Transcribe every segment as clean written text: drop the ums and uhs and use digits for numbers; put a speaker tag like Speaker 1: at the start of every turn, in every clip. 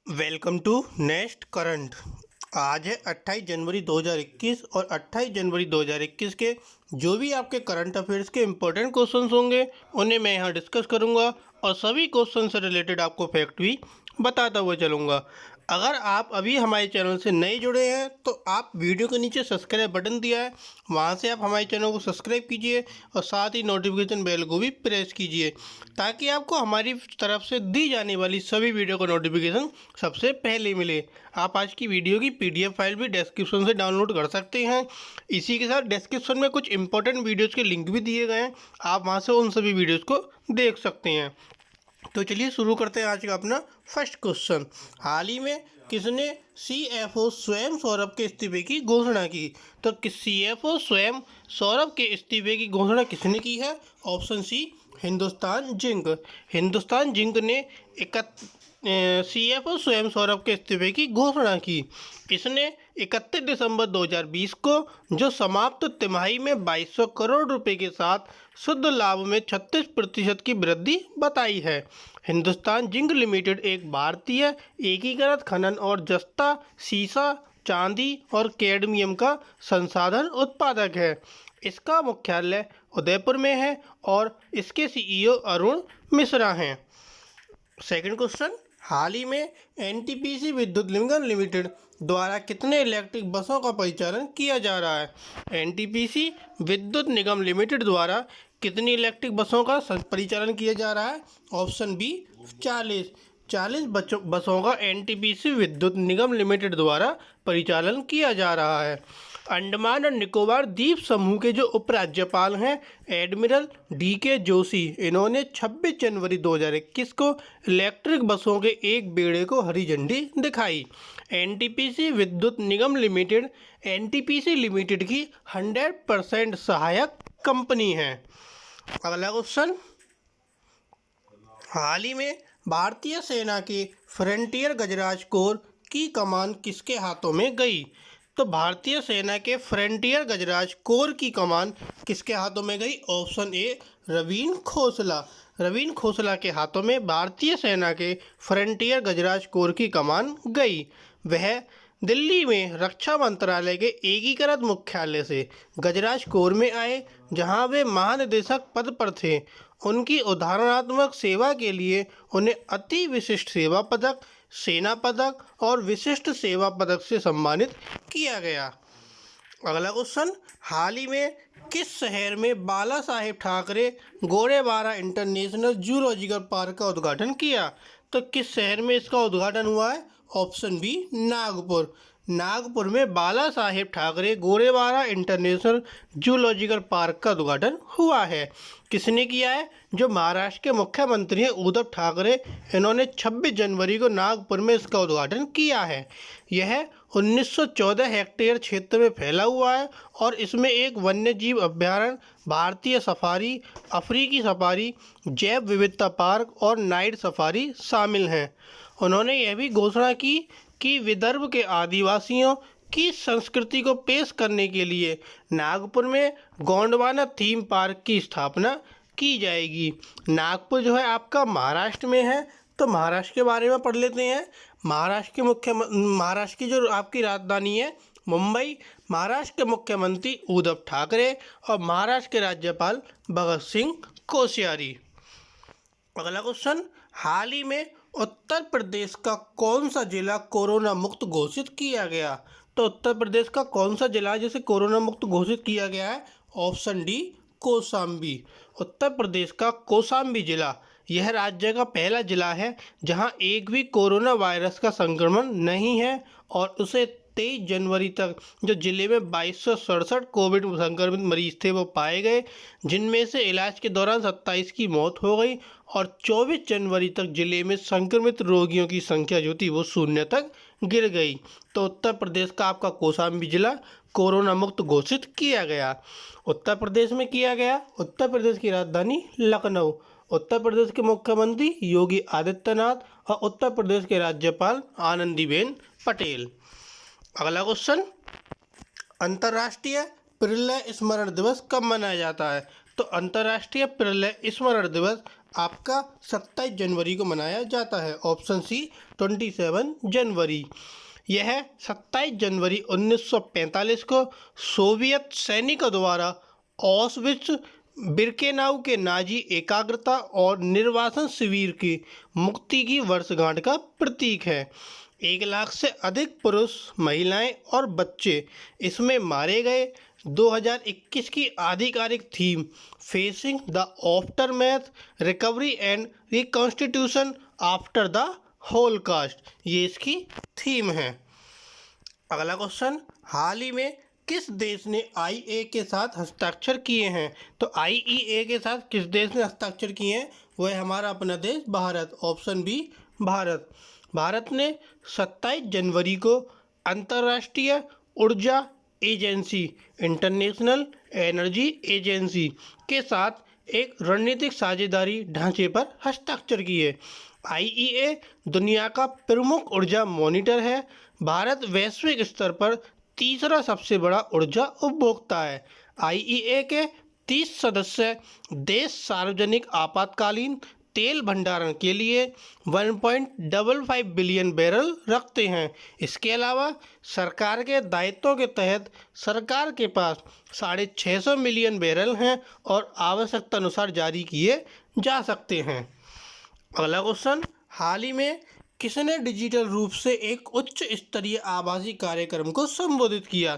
Speaker 1: Welcome to next current. आज है 28 जनवरी 2021 और 28 जनवरी 2021 के जो भी आपके करंट अफेयर्स के इम्पोर्टेंट क्वेश्चंस होंगे उन्हें मैं यहाँ डिस्कस करूँगा और सभी क्वेश्चन से रिलेटेड आपको फैक्ट भी बताता हुआ चलूँगा। अगर आप अभी हमारे चैनल से नए जुड़े हैं तो आप वीडियो के नीचे सब्सक्राइब बटन दिया है, वहाँ से आप हमारे चैनल को सब्सक्राइब कीजिए और साथ ही नोटिफिकेशन बेल को भी प्रेस कीजिए ताकि आपको हमारी तरफ से दी जाने वाली सभी वीडियो का नोटिफिकेशन सबसे पहले मिले। आप आज की वीडियो की पीडीएफ फाइल भी डिस्क्रिप्शन से डाउनलोड कर सकते हैं। इसी के साथ डिस्क्रिप्शन में कुछ इंपॉर्टेंट वीडियोज़ के लिंक भी दिए गए हैं, आप वहाँ से उन सभी वीडियोज़ को देख सकते हैं। तो चलिए शुरू करते हैं आज का अपना फर्स्ट क्वेश्चन। हाल ही में किसने सीएफओ स्वयं सौरभ के इस्तीफे की घोषणा की? तो सीएफओ स्वयं सौरभ के इस्तीफे की घोषणा किसने की है? Option c Hindustan Zinc. Hindustan Zinc ने सीएफओ स्वयं सौरभ के इस्तीफे की घोषणा की। इसने 31 दिसंबर 2020 को जो समाप्त तिमाही में 2200 करोड़ रुपए के साथ शुद्ध लाभ में 36% की वृद्धि बताई है। हिंदुस्तान जिंक लिमिटेड एक भारतीय एकीकृत खनन और जस्ता सीसा, चांदी और कैडमियम का संसाधन उत्पादक है। इसका मुख्यालय उदयपुर में है और इसके सीईओ अरुण मिश्रा हैं। सेकंड क्वेश्चन, हाल ही में एनटीपीसी विद्युत निगम लिमिटेड द्वारा कितने इलेक्ट्रिक बसों का परिचालन किया जा रहा है? एनटीपीसी विद्युत निगम लिमिटेड द्वारा कितनी इलेक्ट्रिक बसों का परिचालन किया जा रहा है? ऑप्शन बी 40 बसों का एनटीपीसी विद्युत निगम लिमिटेड द्वारा परिचालन किया जा रहा है। अंडमान और निकोबार द्वीप समूह के जो उपराज्यपाल हैं एडमिरल डीके जोशी, इन्होंने 26 जनवरी 2021 को इलेक्ट्रिक बसों के एक बेड़े को हरी झंडी दिखाई। एनटीपीसी विद्युत निगम लिमिटेड एनटीपीसी लिमिटेड की 100% सहायक कंपनी है। अगला क्वेश्चन, हाल ही में भारतीय सेना के फ्रंटियर गजराज कोर की कमान किसके हाथों में गई? तो भारतीय सेना के फ्रंटियर गजराज कोर की कमान किसके हाथों में गई? Option A Raveen Khosla. रवीन खोसला के हाथों में भारतीय सेना के फ्रंटियर गजराज कोर की कमान गई। वह दिल्ली में रक्षा मंत्रालय के एकीकृत मुख्यालय से गजराज कोर में आए, जहां वे महानिदेशक पद पर थे। उनकी उदाहरणात्मक सेवा के लिए उन्हें अति विशिष्ट सेवा पदक, सेना पदक और विशिष्ट सेवा पदक से सम्मानित किया गया। अगला क्वेश्चन, हाल ही में किस शहर में Bala Saheb Thackeray Gorewada international zoological park का उद्घाटन किया? तो किस शहर में इसका उद्घाटन हुआ है? Option B Nagpur. नागपुर में Bala Saheb Thackeray Gorewada international zoological park का उद्घाटन हुआ है। किसने किया है? जो महाराष्ट्र के मुख्यमंत्री हैं उद्धव ठाकरे, इन्होंने 26 जनवरी को नागपुर में इसका उद्घाटन किया है। यह 1914 हेक्टेयर क्षेत्र में फैला हुआ है और इसमें एक वन्यजीव अभ्यारण्य, भारतीय सफारी, अफ्रीकी सफारी, जैव विविधता पार्क और नाइट सफारी शामिल हैं। उन्होंने यह भी घोषणा की कि विदर्भ के आदिवासियों की संस्कृति को पेश करने के लिए नागपुर में गोंडवाना थीम पार्क की स्थापना की जाएगी। नागपुर जो है आपका महाराष्ट्र में है, तो महाराष्ट्र के बारे में पढ़ लेते हैं। महाराष्ट्र की जो आपकी राजधानी है मुंबई, महाराष्ट्र के मुख्यमंत्री उद्धव ठाकरे और महाराष्ट्र के राज्यपाल भगत सिंह कोश्यारी। अगला क्वेश्चन, हाल ही में उत्तर प्रदेश का कौन सा जिला कोरोना मुक्त घोषित किया गया? तो उत्तर प्रदेश का कौन सा जिला है जिसे कोरोना मुक्त घोषित किया गया है? Option D Kaushambi. उत्तर प्रदेश का कौशाम्बी जिला यह राज्य का पहला जिला है जहां एक भी कोरोना वायरस का संक्रमण नहीं है और उसे 23 जनवरी तक जो जिले में 2267 कोविड संक्रमित मरीज थे वो पाए गए, जिनमें से इलाज के दौरान 27 की मौत हो गई और 24 जनवरी तक जिले में संक्रमित रोगियों की संख्या जो थी वो 0 तक गिर गई। तो उत्तर प्रदेश का आपका कौशाम्बी जिला कोरोना मुक्त घोषित किया गया। उत्तर प्रदेश में किया गया। उत्तर प्रदेश की राजधानी लखनऊ। उत्तर प्रदेश के मुख्यमंत्री योगी आदित्यनाथ और उत्तर प्रदेश के राज्यपाल आनंदीबेन पटेल। अगला क्वेश्चन, अंतर्राष्ट्रीय प्रलय स्मरण दिवस कब मनाया जाता है? तो अंतर्राष्ट्रीय प्रलय स्मरण दिवस आपका 27 जनवरी को मनाया जाता है? ऑप्शन सी 27 जनवरी। यह 27 जनवरी 1945 को सोवियत सैनिकों द्वारा ऑस्विट्ज बिर्केनाउ के नाजी एकाग्रता और निर्वासन शिविर की मुक्ति की वर्षगांठ का प्रतीक है। 1 लाख से अधिक पुरुष, महिलाएं और बच्चे इसमें मारे गए। 2021 की आधिकारिक theme facing the aftermath, recovery and reconstitution after the Holocaust, ये इसकी थीम है। अगला क्वेश्चन, हाल ही में किस देश ने आईए के साथ हस्ताक्षर किए हैं? तो आईईए के साथ किस देश ने हस्ताक्षर किए हैं? वो है हमारा अपना देश भारत। Option B Bharat. भारत ने 27 जनवरी को अंतर्राष्ट्रीय ऊर्जा एजेंसी इंटरनेशनल एनर्जी एजेंसी के साथ एक रणनीतिक साझेदारी ढांचे पर हस्ताक्षर किए। आईईए दुनिया का प्रमुख ऊर्जा मॉनिटर है। भारत वैश्विक स्तर पर तीसरा सबसे बड़ा ऊर्जा उपभोक्ता है। आईईए के 30 सदस्य देश सार्वजनिक आपातकालीन तेल भंडारण के लिए 1.55 बिलियन बैरल रखते हैं। इसके अलावा सरकार के दायित्वों के तहत सरकार के पास 650 मिलियन बैरल हैं और आवश्यकता अनुसार जारी किए जा सकते हैं। अगला क्वेश्चन, हाल ही में किसने डिजिटल रूप से एक उच्च स्तरीय आभासी कार्यक्रम को संबोधित किया?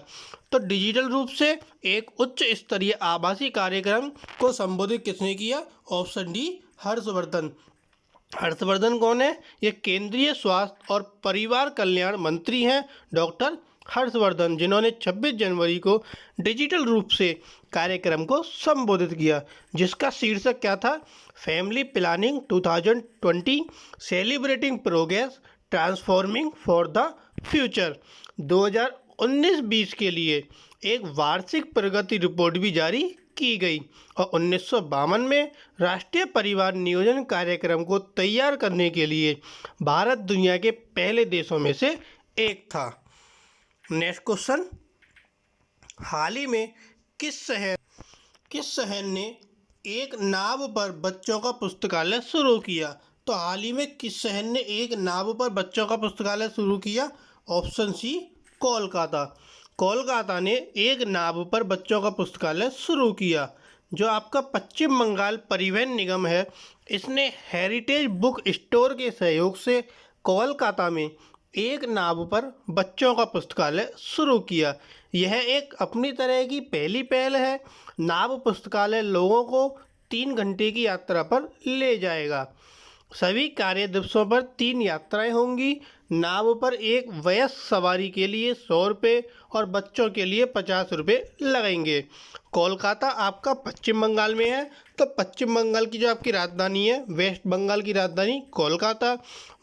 Speaker 1: तो डिजिटल रूप से एक उच्च स्तरीय आभासी कार्यक्रम को संबोधित किसने किया? Option D Harshvardhan. हर्षवर्धन कौन है? ये केंद्रीय स्वास्थ्य और परिवार कल्याण मंत्री हैं, डॉक्टर हर्षवर्धन, जिन्होंने 26 जनवरी को डिजिटल रूप से कार्यक्रम को संबोधित किया, जिसका शीर्षक क्या था? Family planning 2020 celebrating progress transforming for the future. 2019-20 के लिए एक वार्षिक प्रगति रिपोर्ट भी जारी की गई और 1952 में राष्ट्रीय परिवार नियोजन कार्यक्रम को तैयार करने के लिए भारत दुनिया के पहले देशों में से एक था। नेक्स्ट क्वेश्चन, हाल ही में किस शहर ने एक नाव पर बच्चों का पुस्तकालय शुरू किया? तो हाल ही में किस शहर ने एक नाव पर बच्चों का पुस्तकालय शुरू किया? ऑप्शन सी कोलकाता। कोलकाता ने एक नाव पर बच्चों का पुस्तकालय शुरू किया। जो आपका पश्चिम बंगाल परिवहन निगम है, इसने हेरिटेज बुक स्टोर के सहयोग से कोलकाता में एक नाव पर बच्चों का पुस्तकालय शुरू किया। यह एक अपनी तरह की पहली पहल है। नाव पुस्तकालय लोगों को 3 घंटे की यात्रा पर ले जाएगा। सभी कार्य दिवसों पर 3 यात्राएं होंगी। नाव पर एक वयस्क सवारी के लिए 100 रुपये और बच्चों के लिए 50 रुपये लगेंगे। कोलकाता आपका पश्चिम बंगाल में है, तो पश्चिम बंगाल की जो आपकी राजधानी है, वेस्ट बंगाल की राजधानी कोलकाता।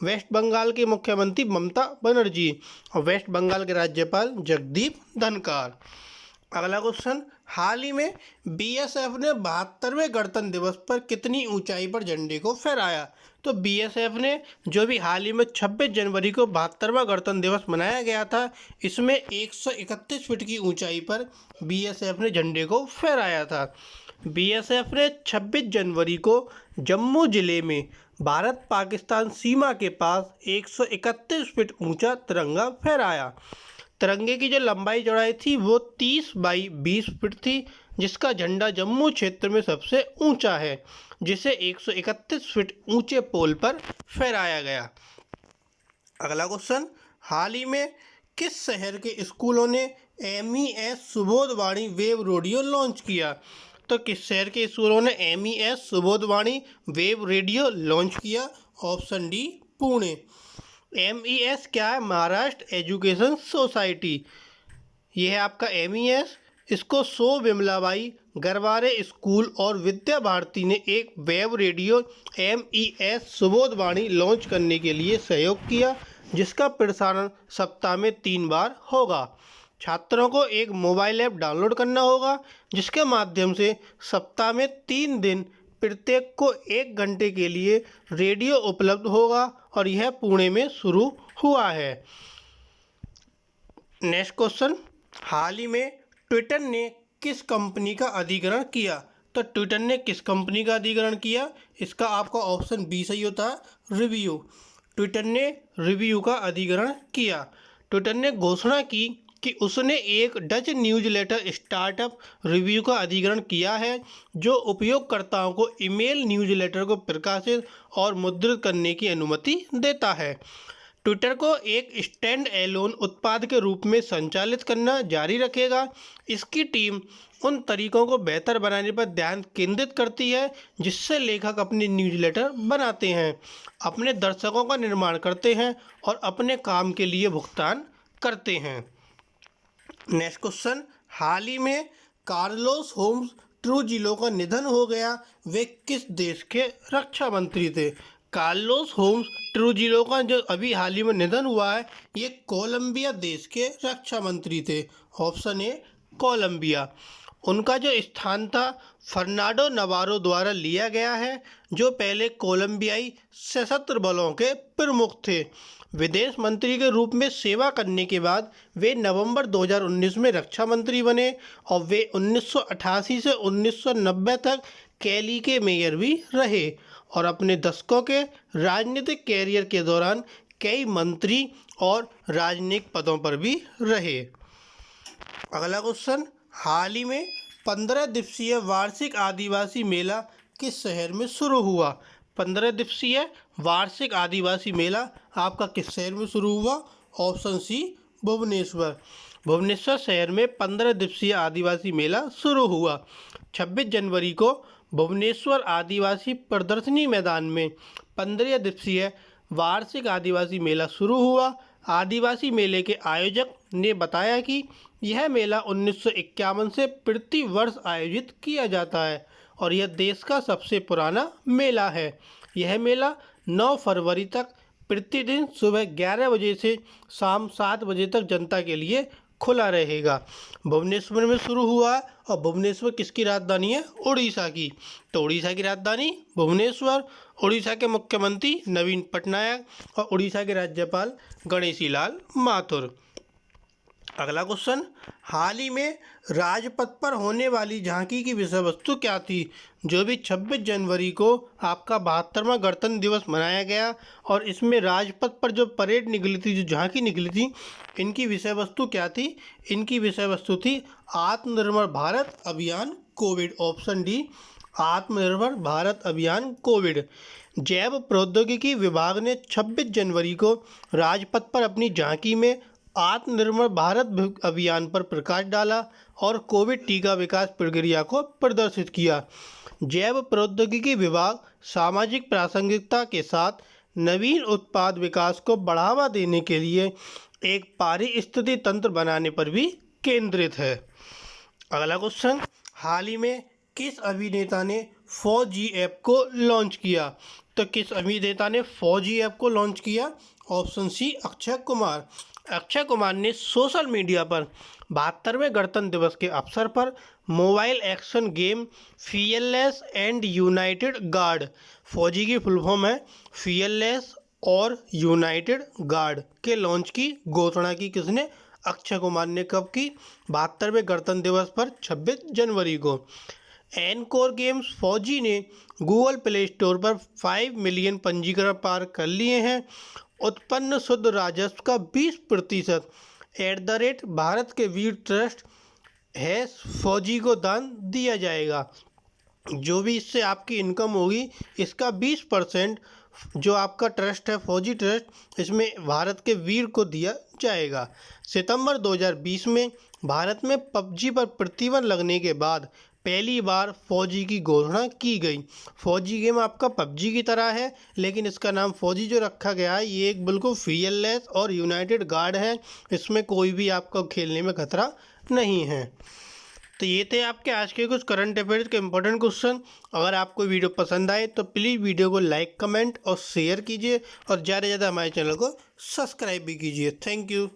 Speaker 1: वेस्ट बंगाल के मुख्यमंत्री ममता बनर्जी और वेस्ट बंगाल के राज्यपाल जगदीप धनखड़। अगला क्वेश्चन, हाल ही में बीएसएफ ने 72वें गणतंत्र दिवस पर कितनी ऊंचाई पर झंडे को फहराया? तो बीएसएफ ने जो भी हाल ही में 26 जनवरी को 72वां गणतंत्र दिवस मनाया गया था, इसमें 131 फीट की ऊंचाई पर बीएसएफ ने झंडे को फहराया था। बीएसएफ ने 26 जनवरी को जम्मू जिले में भारत पाकिस्तान सीमा के पास 131 फीट ऊंचा तिरंगा फहराया। तिरंगे की जो लंबाई चौड़ाई थी वो 30 बाई 20 फीट थी, जिसका झंडा जम्मू क्षेत्र में सबसे ऊंचा है, जिसे 131 फीट ऊंचे पोल पर फहराया गया। अगला क्वेश्चन, हाल ही में किस शहर के स्कूलों ने MES सुबोधवाणी वेब रेडियो लॉन्च किया? तो किस शहर के स्कूलों ने MES सुबोधवाणी वेब रेडियो लॉन्च किया? Option D Pune. MES क्या है? Maharashtra education society. यह है आपका MES। इसको सो विमलाबाई गरवारे स्कूल और विद्या भारती ने एक वेब रेडियो MES सुबोधवाणी लॉन्च करने के लिए सहयोग किया, जिसका प्रसारण सप्ताह में 3 बार होगा। छात्रों को एक मोबाइल ऐप डाउनलोड करना होगा, जिसके माध्यम से सप्ताह में 3 दिन प्रत्येक को 1 घंटे के लिए रेडियो उपलब्ध होगा और यह पुणे में शुरू हुआ है। नेक्स्ट क्वेश्चन, हाल ही में ट्विटर ने किस कंपनी का अधिग्रहण किया? तो ट्विटर ने किस कंपनी का अधिग्रहण किया? इसका आपका ऑप्शन बी सही होता है, रिव्यू। ट्विटर ने रिव्यू का अधिग्रहण किया। ट्विटर ने घोषणा की कि उसने एक डच न्यूज़लेटर स्टार्टअप रिव्यू का अधिग्रहण किया है, जो उपयोगकर्ताओं को ईमेल न्यूज़लेटर को प्रकाशित और मुद्रित करने की अनुमति देता है। ट्विटर को एक स्टैंड एलोन उत्पाद के रूप में संचालित करना जारी रखेगा। इसकी टीम उन तरीकों को बेहतर बनाने पर ध्यान केंद्रित करती है जिससे लेखक अपनी न्यूज़लेटर बनाते हैं, अपने दर्शकों का निर्माण करते हैं और अपने काम के लिए भुगतान करते हैं। नेक्स्ट क्वेश्चन, हाल ही में कार्लोस होम्स ट्रूजिलो का निधन हो गया। वे किस देश के रक्षा मंत्री थे? कार्लोस होम्स ट्रूजिलो का जो अभी हाल ही में निधन हुआ है, ये कोलंबिया देश के रक्षा मंत्री थे। Option a Colombia. उनका जो स्थान था फर्नांडो नवारो द्वारा लिया गया है, जो पहले कोलंबियाई सशस्त्र बलों के प्रमुख थे। विदेश मंत्री के रूप में सेवा करने के बाद वे नवंबर 2019 में रक्षा मंत्री बने और वे 1988 से 1990 तक कैली के मेयर भी रहे और अपने दशकों के राजनीतिक कैरियर के दौरान कई मंत्री और राजनीतिक पदों पर भी रहे। अगला क्वेश्चन, हाल ही में 15 दिवसीय वार्षिक आदिवासी मेला किस शहर में शुरू हुआ? 15 दिवसीय वार्षिक आदिवासी मेला आपका किस शहर में शुरू हुआ? Option C Bhubaneswar. भुवनेश्वर शहर में 15 दिवसीय आदिवासी मेला शुरू हुआ। 26 जनवरी को भुवनेश्वर आदिवासी प्रदर्शनी मैदान में 15 दिवसीय वार्षिक आदिवासी मेला शुरू हुआ। आदिवासी मेले के आयोजक ने बताया कि यह मेला 1951 से प्रति वर्ष आयोजित किया जाता है और यह देश का सबसे पुराना मेला है। यह मेला 9 फरवरी तक प्रतिदिन सुबह 11 बजे से शाम 7 बजे तक जनता के लिए खुला रहेगा। भुवनेश्वर में शुरू हुआ और भुवनेश्वर किसकी राजधानी है? उड़ीसा की। तो उड़ीसा की राजधानी भुवनेश्वर, उड़ीसा के मुख्यमंत्री नवीन पटनायक और उड़ीसा के राज्यपाल गणेशी लाल माथुर। अगला क्वेश्चन, हाल ही में राजपथ पर होने वाली झांकी की विषय वस्तु क्या थी? जो भी 26 जनवरी को आपका 72वां गणतंत्र दिवस मनाया गया और इसमें राजपथ पर जो परेड निकली थी, जो झांकी निकली थी, इनकी विषय वस्तु क्या थी? इनकी विषय वस्तु थी आत्मनिर्भर भारत अभियान कोविड। ऑप्शन डी आत्मनिर्भर भारत अभियान कोविड। जैव प्रौद्योगिकी विभाग ने 26 जनवरी को राजपथ पर अपनी झांकी में आत्मनिर्भर भारत अभियान पर प्रकाश डाला और कोविड टीका विकास प्रक्रिया को प्रदर्शित किया। जैव प्रौद्योगिकी विभाग सामाजिक प्रासंगिकता के साथ नवीन उत्पाद विकास को बढ़ावा देने के लिए एक पारिस्थितिकी तंत्र बनाने पर भी केंद्रित है। अगला क्वेश्चन, हाल ही में किस अभिनेता ने फौजी ऐप को लॉन्च किया? तो किस अभिनेता ने फौजी ऐप को लॉन्च किया? Option C Akshay Kumar. अक्षय कुमार ने सोशल मीडिया पर 72वें गणतंत्र दिवस के अवसर पर mobile action game fearless and United guard, फौजी की फुल फॉर्म है फियरलेस और यूनाइटेड गार्ड, के लॉन्च की घोषणा की। किसने? अक्षय कुमार ने। कब की? 72वें गणतंत्र दिवस पर 26 जनवरी को। एनकोर गेम्स फौजी ने गूगल प्ले स्टोर पर 5 मिलियन पंजीकरण पार कर लिए हैं। उत्पन्न शुद्ध राजस्व का 20% भारत के वीर ट्रस्ट है फौजी को दान दिया जाएगा। जो भी इससे आपकी इनकम होगी, इसका 20% जो आपका ट्रस्ट है फौजी ट्रस्ट, इसमें भारत के वीर को दिया जाएगा। सितंबर 2020 में भारत में पबजी पर प्रतिबंध लगने के बाद पहली बार फौजी की घोषणा की गई। फौजी गेम आपका पबजी की तरह है, लेकिन इसका नाम फौजी जो रखा गया है, ये एक बिल्कुल फियरलेस और यूनाइटेड गार्ड है। इसमें कोई भी आपको खेलने में खतरा नहीं है। तो ये थे आपके आज के कुछ करंट अफेयर्स के इंपॉर्टेंट क्वेश्चन। अगर आपको वीडियो पसंद आए तो प्लीज़ वीडियो को लाइक, कमेंट और शेयर कीजिए और ज़्यादा से ज़्यादा हमारे चैनल को सब्सक्राइब भी कीजिए। Thank you.